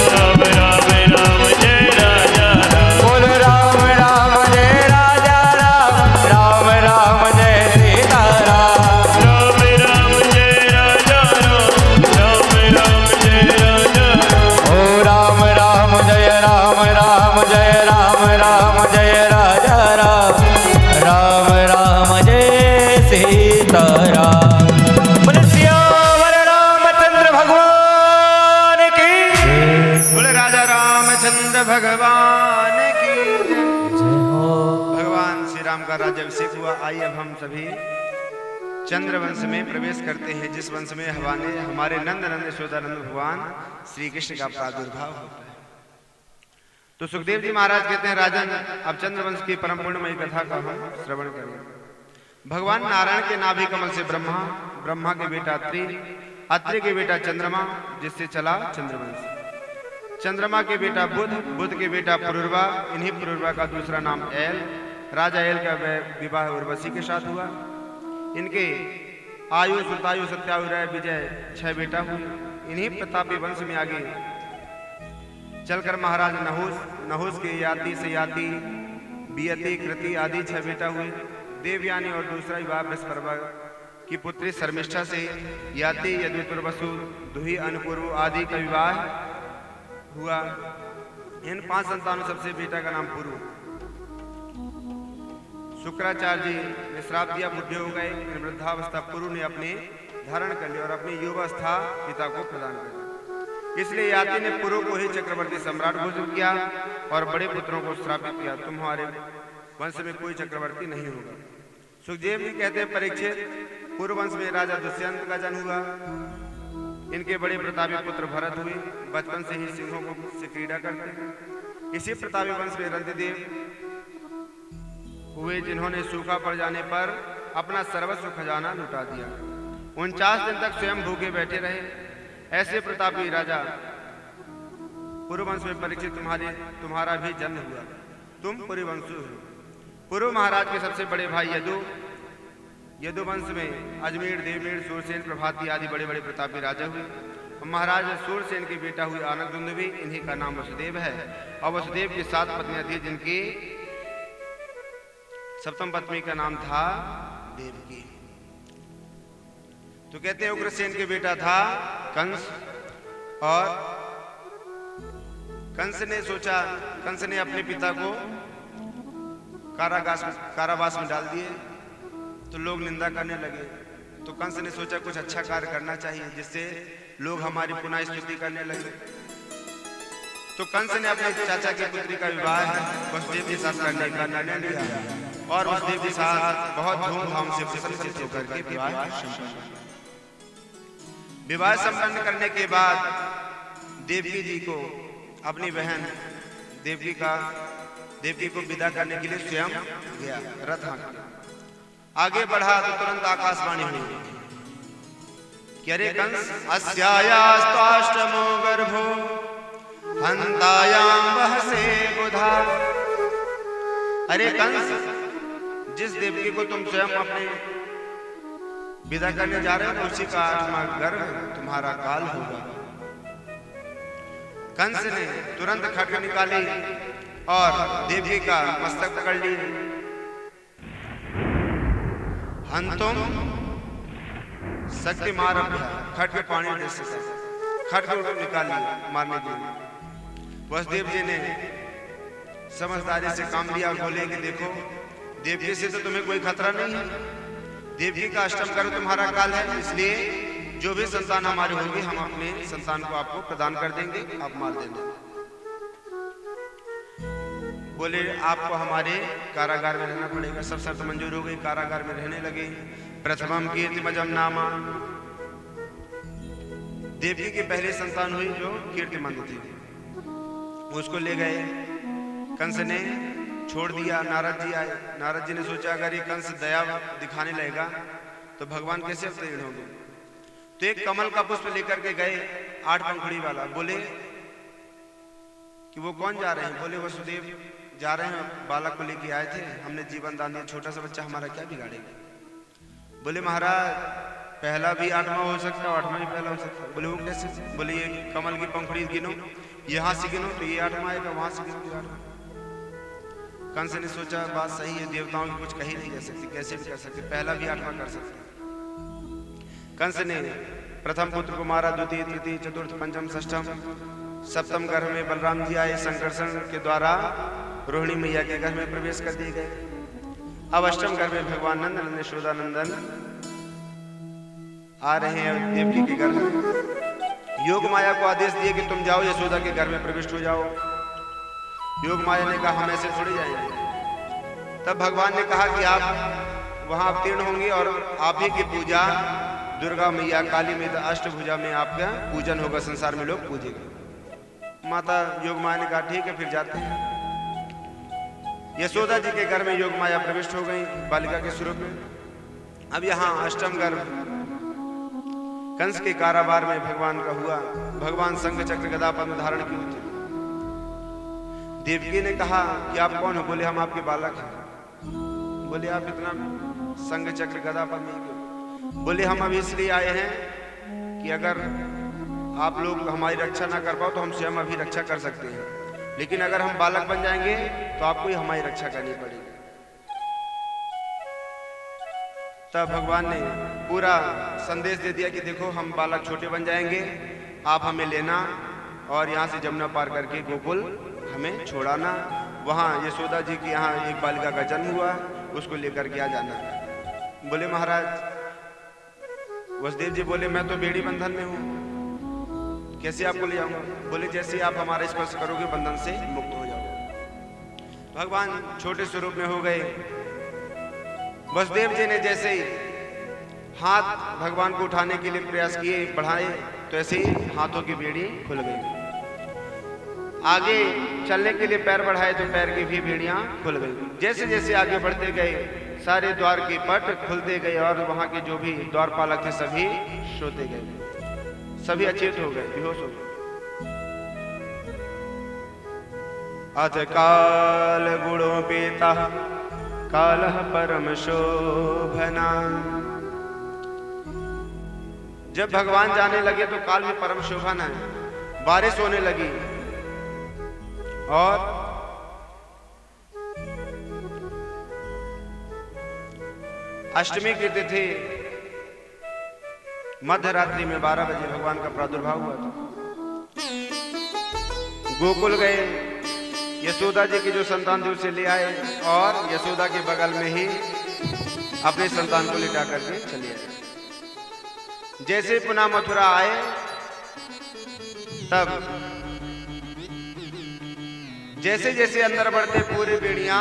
राम राम राम जय राजा राम, बोलो राम राम जय राजा राम, राम राम जय सीता राम, राम राम जय राजा राम, राम राम जय राजा राम। ओ राम राम जय राम, राम जय राम, राम जय राजा राम, राम राम जय सीता राम। बोले सियावर रामचंद्र भगवान की बोले राजा रामचंद्र भगवान की जय। भगवान श्री राम का राज्याभिषेक हुआ। आइए अब हम सभी चंद्रवंश में प्रवेश करते हैं, जिस वंश में हमारे नंद नंद यशोदानंद भगवान श्री कृष्ण का प्रादुर्भाव होता है। तो सुखदेव जी महाराज कहते हैं, राजन अब चंद्रवंश की परम पुण्यमयी कथा का हम श्रवण करें। भगवान नारायण के नाभि कमल से ब्रह्मा, ब्रह्मा के बेटा अत्रि, अत्रि के बेटा चंद्रमा, जिससे चला चंद्रवंश। चंद्रमा के बेटा बुध, बुध के बेटा पुरुरवा, इन्हीं पुरुरवा का दूसरा नाम एल। राजा एल का विवाह उर्वशी के साथ हुआ। इनके आयु, सुतायु, सत्यायु, विजय 6 बेटा हुए। इन्हीं प्रतापी वंश में आगे चलकर महाराज नहुस, नहुस के याति से याति, बियति, कृति आदि 6 बेटा हुए। देवयानी और दूसरा विवाह बृहस्पति की पुत्री शर्मिष्ठा से याति, यदुवसु, दुहि, अनुपूर्व आदि का विवाह हुआ। इन 5 संतानों सबसे बेटा का नाम पुरु। शुक्राचार्य जी ने श्राप दिया, बुढ़े हो गए। इन वृद्धावस्था पुरु ने अपने धारण कर लिया और अपनी युवावस्था पिता को प्रदान कर दी। इसलिए याति ने पुरु को ही चक्रवर्ती सम्राट घोषित किया और बड़े पुत्रों को श्रापित किया, तुम्हारे वंश में कोई चक्रवर्ती नहीं होगा। सुखदेव जी कहते हैं, परीक्षित पूर्व वंश में राजा दुष्यंत का जन्म हुआ। इनके बड़े प्रतापी पुत्र भरत हुए। बचपन से ही सिंहों को से क्रीड़ा करते हैं। इसी प्रतापी वंश में रंतिदेव हुए, जिन्होंने सूखा पड़ जाने पर अपना सर्वस्व खजाना लुटा दिया। 49 दिन तक स्वयं भूखे बैठे रहे। ऐसे प्रतापी राजा पुरुवंश में परीक्षित तुम्हारा भी जन्म हुआ। तुम पुरुवंशु हो। पूर्व महाराज के सबसे बड़े भाई यदुवंश में अजमेर, देवमेर, सूरसेन, प्रभाती आदि बड़े बड़े प्रतापी राजा हुए। महाराज सूरसेन के बेटा हुए आनंद, इन्हीं का नाम वसुदेव है। और वसुदेव की 7 पत्नियां थी, जिनकी 7वीं पत्नी का नाम था देवकी। तो कहते हैं उग्रसेन के बेटा था कंस, और कंस ने अपने पिता को कारावास में डाल दिए। तो लोग निंदा करने लगे, तो कंस ने सोचा कुछ अच्छा कार्य करना चाहिए जिससे लोग हमारी पुनः स्तुति करने लगे। तो कंस ने अपने चाचा की पुत्री का विवाह वसुदेव के साथ करने का निर्णय लिया और वसुदेव के साथ बहुत धूमधाम से प्रसन्नचित्त होकर के विवाह संपन्न करने के बाद देवकी जी को अपनी बहन देवकी को विदा करने के लिए स्वयं गया रथ आगे बढ़ा तो तुरंत आकाशवाणी हुई कि अरे कंस अस्यायास्त्वाष्टमो गर्भो हंतायाम वहसे बुधा। अरे कंस, जिस देवकी को तुम स्वयं अपने विदा करने जा रहे हो उसी का 8वां गर्भ तुम्हारा काल होगा। कंस ने तुरंत खड्ग निकाली और देवकी का मस्तक पकड़ लिए। हंतुम शक्ति मार खड्ग पानी जैसे खड्ग निकाल लिया मारने के लिए। वसुदेव जी ने समझदारी से काम लिया और बोले कि देखो, देवकी से तो तुम्हें कोई खतरा नहीं है, देवकी का 8वां गर्भ तुम्हारा काल है, इसलिए जो भी संतान हमारे होंगे हम अपने संतान को आपको प्रदान कर देंगे, आप मार देंगे। बोले आपको हमारे कारागार में रहना पड़ेगा। सब शर्त मंजूर हो गई, कारागार में रहने लगे। प्रथमम कीर्तिमजम नामा, देवकी की पहली संतान हुई जो कीर्तिमंद थी, उसको ले गए। कंस ने छोड़ दिया। नारद जी आए। नारद जी ने सोचा अगर ये कंस दया दिखाने लगेगा तो भगवान कैसे अवतीर्ण होंगे। तो एक कमल का पुष्प लेकर के गए 8 पंखुड़ी वाला। बोले कि वो कौन जा रहे हैं? बोले वसुदेव जा रहे हैं, बालक को लेके आए थे, हमने जीवन दान दिया, छोटा सा बच्चा हमारा क्या बिगाड़ेगा। बोले महाराज पहला भी 8वां हो सकता है, 8वां भी पहला हो सकता है। बोले वो कैसे? बोले ये कमल की पंखुड़ी गिनो, यहाँ से गिनो तो ये 8वां आएगा, वहां से गिनो तो 8वां। कंस ने सोचा बात सही है, देवताओं की कुछ कही नहीं जा सकती, कैसे भी कर सकते, पहला भी 8वां कर सकते। कंस ने प्रथम पुत्र को मारा, द्वितीय तृतीय चतुर्थ पंचम षष्ठम 7वें गर्भ में बलराम जी आए, संकर्षण के द्वारा रोहिणी मैया के घर में प्रवेश कर दिए गए। अब 8वें गर्भ में भगवान नंदन यशोदानंदन आ रहे हैं देवकी के घर में। योग माया को आदेश दिए कि तुम जाओ यशोदा के घर में प्रविष्ट हो जाओ। योग माया ने कहा हम ऐसे थोड़े जाएंगे। तब भगवान ने कहा कि आप वहां अवतीर्ण होंगे और आप ही की पूजा दुर्गा मैया काली मैया अष्टभुजा में आपका पूजन होगा, संसार में लोग पूजेंगे। माता योग माया ने कहा ठीक है फिर जाते हैं। यशोदा जी के घर में योग माया प्रविष्ट हो गई बालिका के स्वरूप में। अब यहाँ 8वां गर्भ कंस के कारावार में भगवान का हुआ। भगवान शंख चक्र गदा पद्म धारण किए थे। देवकी ने कहा कि आप कौन हो? बोले हम आपके बालक हैं। बोले आप इतना शंख चक्र गदा पद्म क्यों? बोले हम अब इसलिए आए हैं कि अगर आप लोग हमारी रक्षा ना कर पाओ तो हम स्वयं अभी रक्षा कर सकते हैं, लेकिन अगर हम बालक बन जाएंगे तो आपको ही हमारी रक्षा करनी पड़ेगी। तब भगवान ने पूरा संदेश दे दिया कि देखो हम बालक छोटे बन जाएंगे, आप हमें लेना और यहाँ से जमुना पार करके गोकुल हमें छोड़ाना। वहाँ यशोदा जी के यहाँ एक बालिका का जन्म हुआ, उसको लेकर के आ जाना। बोले महाराज वसुदेव जी बोले मैं तो बेड़ी बंधन में हूँ, कैसे आपको ले जाऊंगा? बोले जैसे आप हमारा स्पर्श करोगे बंधन से मुक्त हो जाओगे। भगवान छोटे स्वरूप में हो गए। वसुदेव जी ने जैसे ही हाथ भगवान को उठाने के लिए प्रयास किए, बढ़ाए, तो ऐसे ही हाथों की बेड़ी खुल गई। आगे चलने के लिए पैर बढ़ाए तो पैर की भी बेड़ियां खुल गई। जैसे जैसे आगे बढ़ते गए सारे द्वार के पट खुलते गए और वहां के जो भी द्वारपालक थे सभी सोते गए, सभी अचेत हो गए, बेहोश हो गए। अथ काल गुणोपेता कालः परम शोभना। जब भगवान जाने लगे तो काल में परम शोभन है। बारिश होने लगी और अष्टमी की तिथि मध्य रात्रि में 12 बजे भगवान का प्रादुर्भाव हुआ था। गोकुल गए, यशोदा जी की जो संतान थी उसे ले आए और यशोदा के बगल में ही अपने संतान को लिटा करके चले आए। जैसे पुनः मथुरा आए तब जैसे जैसे अंदर बढ़ते पूरी बेड़ियां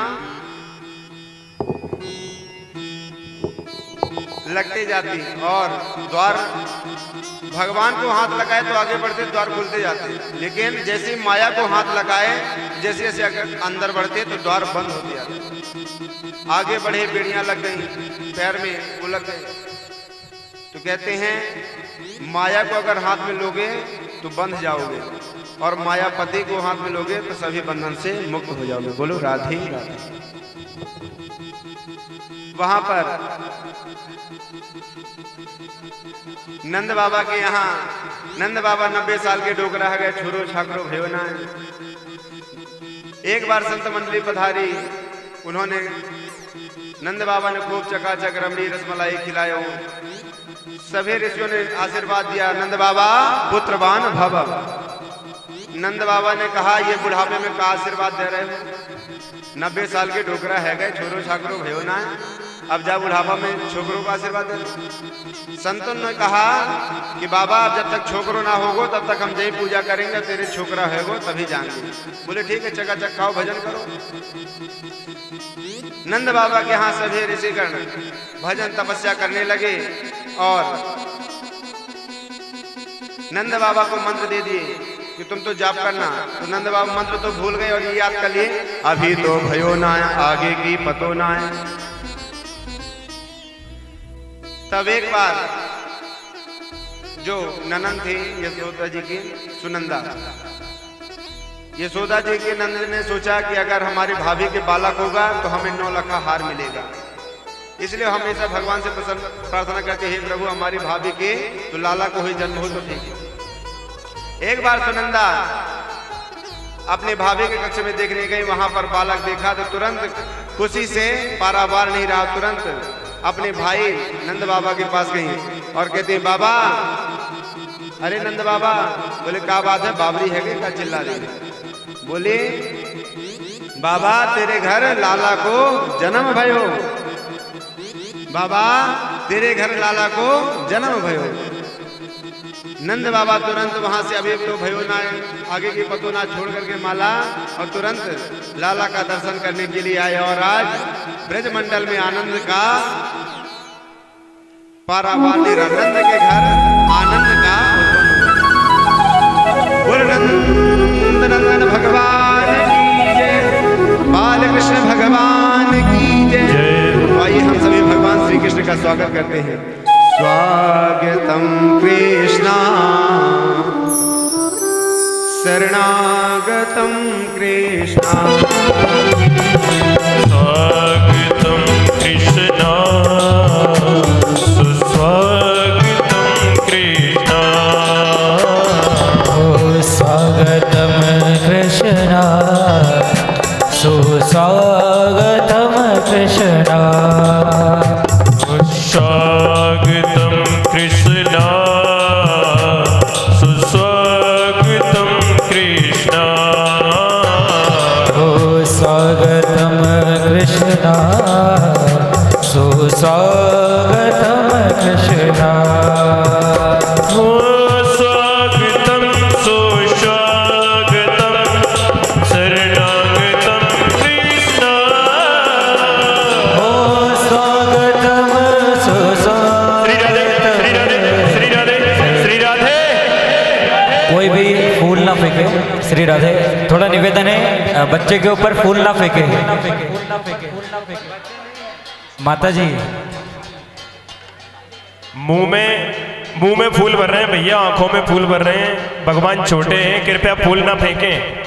लगते जाती और द्वार भगवान को हाथ लगाए तो आगे बढ़ते द्वार खुलते जाते, लेकिन जैसे माया को हाथ लगाए जैसे जैसे अंदर बढ़ते तो द्वार बंद होते जाते। आगे बढ़े बेड़ियां लग गई, पैर में वो लग गए। तो कहते हैं माया को अगर हाथ में लोगे तो बंध जाओगे और मायापति को हाथ में लोगे तो सभी बंधन से मुक्त हो जाओगे। बोलो राधे राधे। वहां पर नंद बाबा के यहाँ नंद बाबा 90 साल के डोकरा है गए, छोरो छाकरो भयो ना। एक बार संत मंडली पधारी, उन्होंने नंद बाबा ने खूब चकाचक रमणी रसमलाई खिलायो। सभी ऋषियों ने आशीर्वाद दिया, नंद बाबा पुत्रवान भव। नंद बाबा ने कहा ये बुढ़ापे में का आशीर्वाद दे रहे हो, 90 साल के डोकरा है गए, छोरो छाकरो भयो ना, अब जा बुढ़ापा में छोकरों का आशीर्वाद दे रहे। संतों ने कहा कि बाबा अब जब तक छोकरो ना होगो तब तक हम जय पूजा करेंगे, तेरे छोकरा होगो तभी जाएंगे। बोले ठीक है, चकाचक खाओ भजन करो। नंद बाबा के यहाँ सभी ऋषिगण भजन तपस्या करने लगे और नंद बाबा को मंत्र दे दिए कि तुम तो जाप करना। तो नंद बाबा मंत्र तो भूल गए और ये याद कर लिए, अभी तो भयो ना आगे की पतो ना। तब एक बार जो ननन थी यशोदा जी की सुनंदा, यशोदा जी के नंद ने सोचा कि अगर हमारी भाभी के बालक होगा तो हमें 9 लाख हार मिलेगा, इसलिए हमेशा भगवान से प्रार्थना करते हे प्रभु हमारी भाभी के तो लाला को ही जन्म हो तो ठीक है। एक बार सुनंदा अपने भाभी के कक्ष में देखने गई, वहां पर बालक देखा तो तुरंत खुशी से पारावार नहीं रहा, तुरंत अपने भाई नंद बाबा के पास गई और कहते हैं बाबा, अरे नंद बाबा। बोले क्या बात है, बाबरी है क्या चिल्ला रही। बोले बाबा तेरे घर लाला को जन्म भयो, बाबा तेरे घर लाला को जन्म भयो। नंद बाबा तुरंत वहां से अभी तो भयो ना आगे की पतो ना छोड़ करके माला और तुरंत लाला का दर्शन करने के लिए आए और आज ब्रजमंडल में आनंद का पारावार ले रहा। नंद के घर आनंद का नंदन भगवान की जय, बाल कृष्ण भगवान की जय। आइए हम सभी भगवान श्री कृष्ण का स्वागत करते हैं। स्वागतम कृष्णा शरणागतम कृष्णा, स्वागतम कृष्णा सुस्वागतम कृष्णा। ओ स्वागतम कृष्णा सुस्वागतम कृष्णा, स्वागतम कृष्णा सुस्वागतम कृष्णा। ओ स्वागतम कृष्णा सुस्वागतम कृष्णा, ओ स्वागतम सुस्वागतम शरणागतम कृष्णा। ओ स्वागतम सुस्वागतम। श्री राधे श्री राधे। कोई भी फूल ना फेंके। श्री राधे। थोड़ा निवेदन है, बच्चे के ऊपर फूल ना फेंके। माता जी मुंह में फूल भर रहे हैं भैया, आंखों में फूल भर रहे हैं। भगवान छोटे हैं, कृपया फूल ना फेंकें।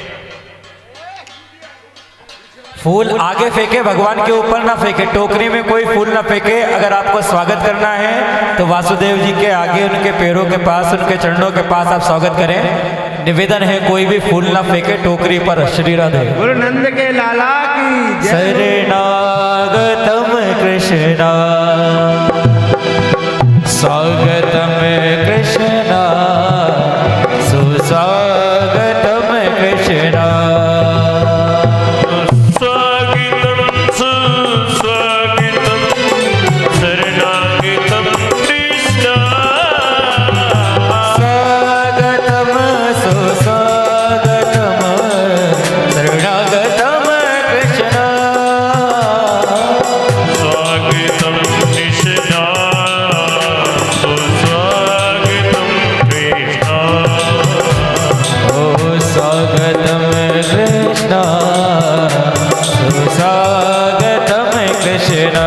फूल आगे फेंके, भगवान के ऊपर ना फेंके। टोकरी में कोई फूल ना फेंके। अगर आपको स्वागत करना है तो वासुदेव जी के आगे उनके पैरों के पास, उनके चरणों के पास आप स्वागत करें। निवेदन है कोई भी फूल ना फेंके टोकरी पर। श्री राधे। गुरु नंद के लाला की जय। शरणागतम कृष्णा स्वागतम कृष्णा सुस्वागतम कृष्णा, स्वागतम सुस्वागतम शरणागतम कृष्णा। कृष्ण।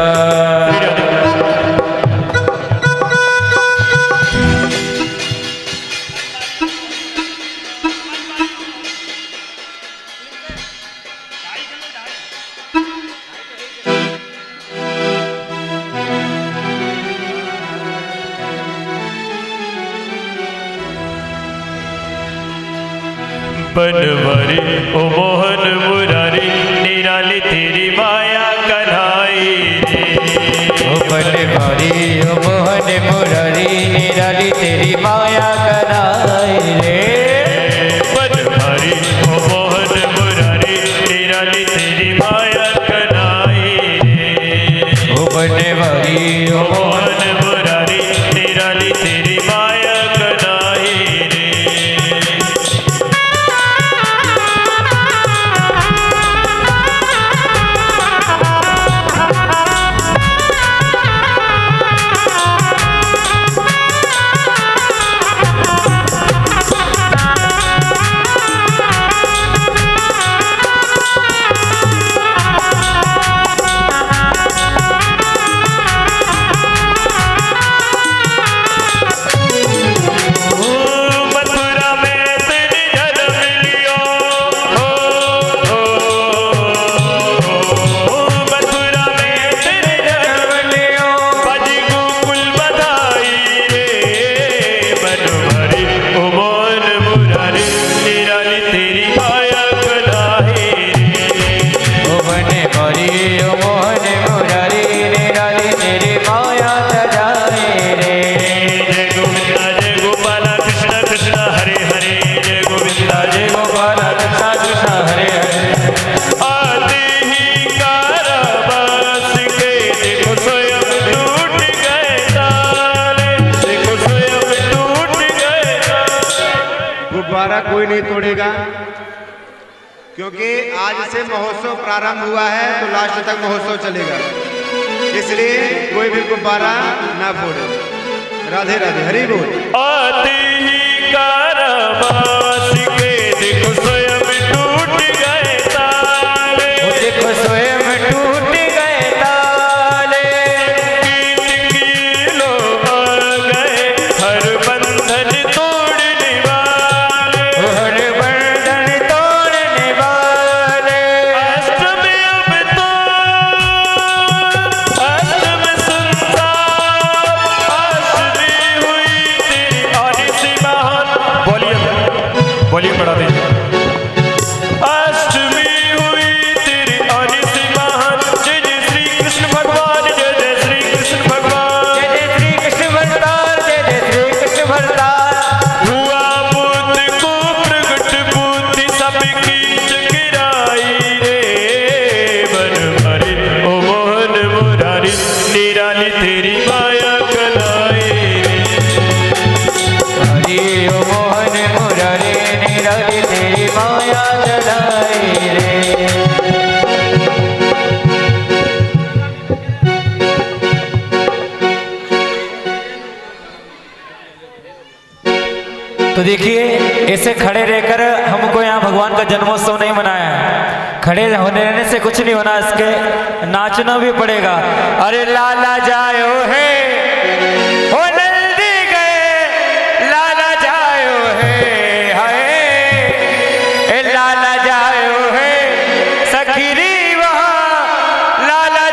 बनवारी ओ मोहन मुरारी निराली तेरी माया कन्हाई रे। ओ बनवारी ओ मोहन मुरारी निराली तेरी माया कन्हाई रे। बनवारी ओ मोहन मुरारी निराली तेरी माया कन्हाई रे। ओ बनवारी ओ मोहन मुरारी निराली तेरी माया कन्हाई रे। गुब्बारा कोई नहीं तोड़ेगा, क्योंकि आज से महोत्सव प्रारंभ हुआ है तो लास्ट तक महोत्सव चलेगा, इसलिए कोई भी गुब्बारा ना फोड़े। राधे राधे, हरि बोल। आते ही कारावास के देखो स्वयं टूट गए ताले। देखो स्वयं टूट गए ताले। गीत लोग आ गए हर बंधन तोड़ने वाले। हर बंधन तोड़ने वाले। अष्टम अब तो अष्टम संसार अष्टमी हुई तेरी आदि से महान। बोलिए बढ़ा दे। अष्टमी हुई तेरी आदि से महान। जय जय श्री कृष्ण भगवान, जय जय श्री कृष्ण भगवान। जय जय श्री कृष्ण भगवान, जय जय श्री कृष्ण भगवान। हुआ बुद्ध को प्रगट बुद्धि सबकी चकिराई रे। बनवारी ओ मोहन मुरारी निराली तेरी माया कन्हाई रे। हरि ओ मोहन मुरारी निराली तेरी माया जलाई रे। तो देखिए, ऐसे खड़े रहकर हमको यहाँ भगवान का जन्मोत्सव नहीं मनाया है। खड़े होने रहने से कुछ नहीं होना, इसके नाचना भी पड़ेगा। अरे लाला जायो है